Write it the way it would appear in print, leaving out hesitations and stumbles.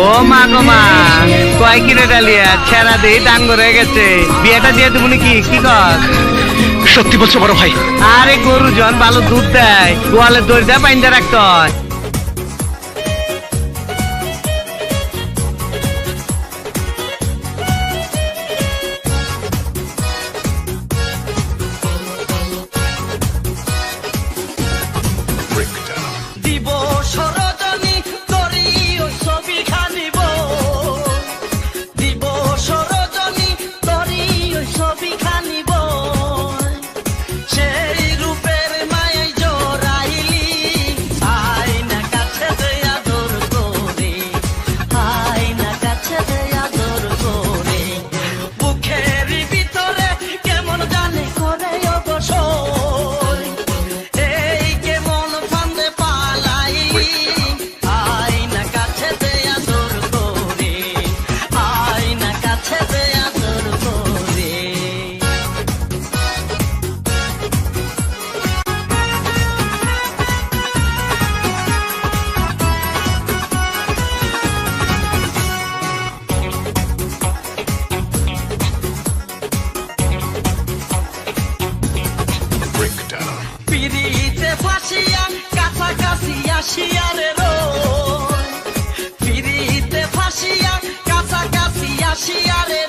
ও মা গো মা, কয় কিরে ডালিয়া ছেড়া দেই টাঙ্গ রয়ে গেছে, বিয়েটা দিয়ে দেবো নাকি? কি কর? সত্যি বলছো বড় ভাই? আরে গরু জন ভালো দুধ দেয়, গোয়ালে দড়ি দেয় পাইন্দা রাখতে হয়। দিব সরজনী তরি ওই ছবি খানিব, দিব সরজনী তরি ওই ছবি খানিব, সেই রূপের মায়াই জড়াইলি আই না কাছে দেয়া দর করে, আই না কাছে দেয়া দর করে, বুকের ভিতরে কেমন জানে করে অবসর, এই কেমন ফান্দে পালাই আই না কাছে দেয়া দর করে, আই না কাছে দেয়া দর করে। পিরিতে ফাঁসিয়া কাছাকাছি আসিয়া রে রোয়, পিরিতে ফাঁসিয়া কাছাকাছি আসিয়া রে